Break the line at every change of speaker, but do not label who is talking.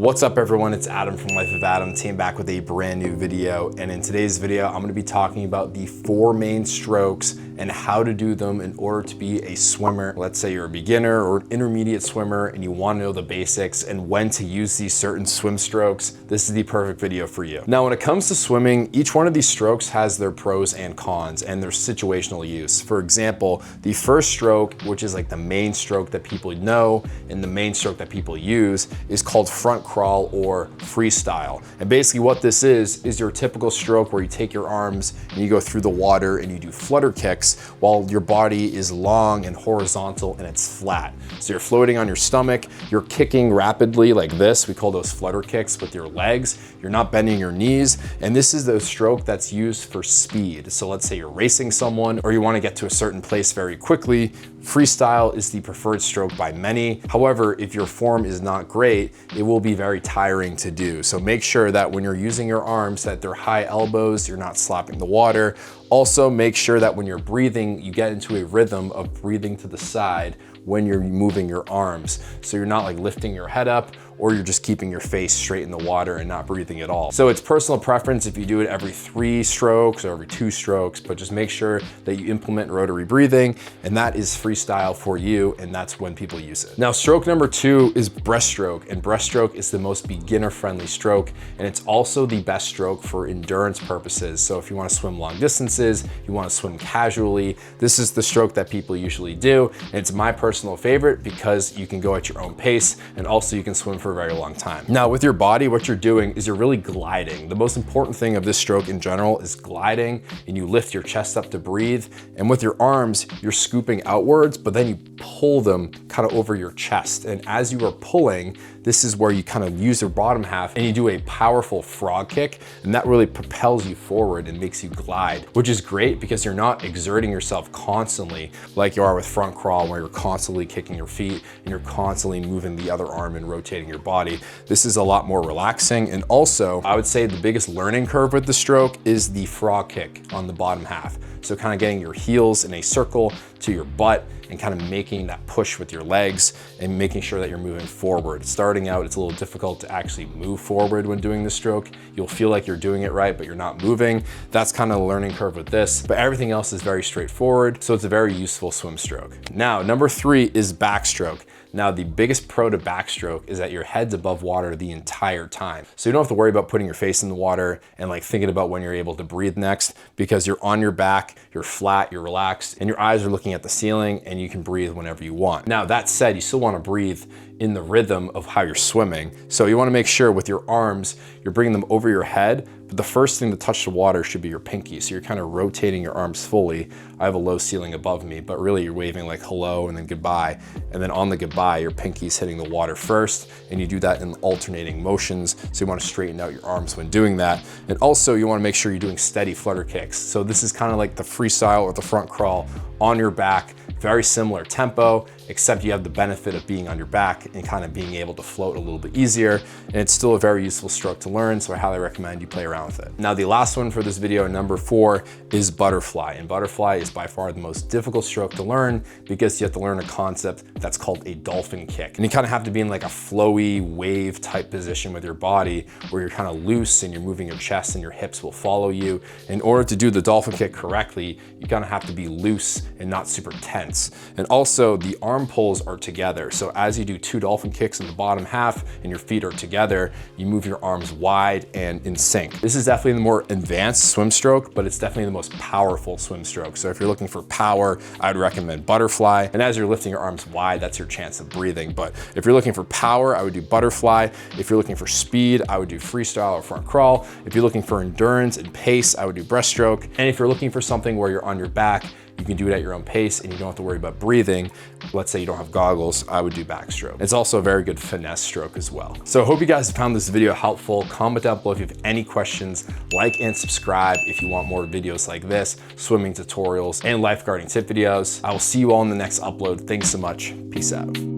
What's up everyone, it's Adam from Life of Adam, team back with a brand new video. And in today's video, I'm gonna be talking about the 4 main strokes and how to do them in order to be a swimmer. Let's say you're a beginner or an intermediate swimmer and you wanna know the basics and when to use these certain swim strokes. This is the perfect video for you. Now, when it comes to swimming, each one of these strokes has their pros and cons and their situational use. For example, the first stroke, which is like the main stroke that people know and the main stroke that people use, is called front crawl or freestyle. And basically what this is your typical stroke where you take your arms and you go through the water and you do flutter kicks while your body is long and horizontal and it's flat. So you're floating on your stomach, you're kicking rapidly like this. We call those flutter kicks with your legs. You're not bending your knees. And this is the stroke that's used for speed. So let's say you're racing someone or you want to get to a certain place very quickly. Freestyle is the preferred stroke by many. However, if your form is not great, it will be very tiring to do. So make sure that when you're using your arms that they're high elbows, you're not slapping the water. Also make sure that when you're breathing, you get into a rhythm of breathing to the side when you're moving your arms. So you're not like lifting your head up or you're just keeping your face straight in the water and not breathing at all. So it's personal preference if you do it every 3 strokes or every 2 strokes, but just make sure that you implement rotary breathing, and that is freestyle for you, and that's when people use it. Now, stroke number 2 is breaststroke, and breaststroke is the most beginner-friendly stroke, and it's also the best stroke for endurance purposes. So if you wanna swim long distances, you wanna swim casually, this is the stroke that people usually do, and it's my personal favorite because you can go at your own pace, and also you can swim for a very long time. Now with your body, what you're doing is you're really gliding. The most important thing of this stroke in general is gliding, and you lift your chest up to breathe. And with your arms, you're scooping outwards, but then you pull them kind of over your chest. And as you are pulling, this is where you kind of use your bottom half and you do a powerful frog kick. And that really propels you forward and makes you glide, which is great because you're not exerting yourself constantly like you are with front crawl, where you're constantly kicking your feet and you're constantly moving the other arm and rotating your body. This is a lot more relaxing. And also, I would say the biggest learning curve with the stroke is the frog kick on the bottom half. So kind of getting your heels in a circle to your butt and kind of making that push with your legs and making sure that you're moving forward. Starting out, it's a little difficult to actually move forward when doing the stroke. You'll feel like you're doing it right, but you're not moving. That's kind of the learning curve with this, but everything else is very straightforward. So it's a very useful swim stroke. Now, number 3 is backstroke. Now, the biggest pro to backstroke is that your head's above water the entire time. So you don't have to worry about putting your face in the water and like thinking about when you're able to breathe next, because you're on your back, you're flat, you're relaxed, and your eyes are looking at the ceiling and you can breathe whenever you want. Now, that said, you still want to breathe in the rhythm of how you're swimming. So you want to make sure with your arms, you're bringing them over your head, but the first thing to touch the water should be your pinky. So you're kind of rotating your arms fully. I have a low ceiling above me, but really you're waving like hello and then goodbye. And then on the goodbye, your pinky's hitting the water first, and you do that in alternating motions. So you want to straighten out your arms when doing that. And also you want to make sure you're doing steady flutter kicks. So this is kind of like the freestyle or the front crawl on your back. Very similar tempo, except you have the benefit of being on your back and kind of being able to float a little bit easier. And it's still a very useful stroke to learn, so I highly recommend you play around with it. Now, the last one for this video, number 4, is butterfly. And butterfly is by far the most difficult stroke to learn because you have to learn a concept that's called a dolphin kick. And you kind of have to be in like a flowy wave type position with your body where you're kind of loose and you're moving your chest and your hips will follow you. In order to do the dolphin kick correctly, you kind of have to be loose and not super tense. And also the arm pulls are together. So as you do 2 dolphin kicks in the bottom half and your feet are together, you move your arms wide and in sync. This is definitely the more advanced swim stroke, but it's definitely the most powerful swim stroke. So if you're looking for power, I'd recommend butterfly. And as you're lifting your arms wide, that's your chance of breathing. But if you're looking for power, I would do butterfly. If you're looking for speed, I would do freestyle or front crawl. If you're looking for endurance and pace, I would do breaststroke. And if you're looking for something where you're on your back, you can do it at your own pace and you don't have to worry about breathing. Let's say you don't have goggles, I would do backstroke. It's also a very good finesse stroke as well. So I hope you guys found this video helpful. Comment down below if you have any questions, like and subscribe if you want more videos like this, swimming tutorials and lifeguarding tip videos. I will see you all in the next upload. Thanks so much. Peace out.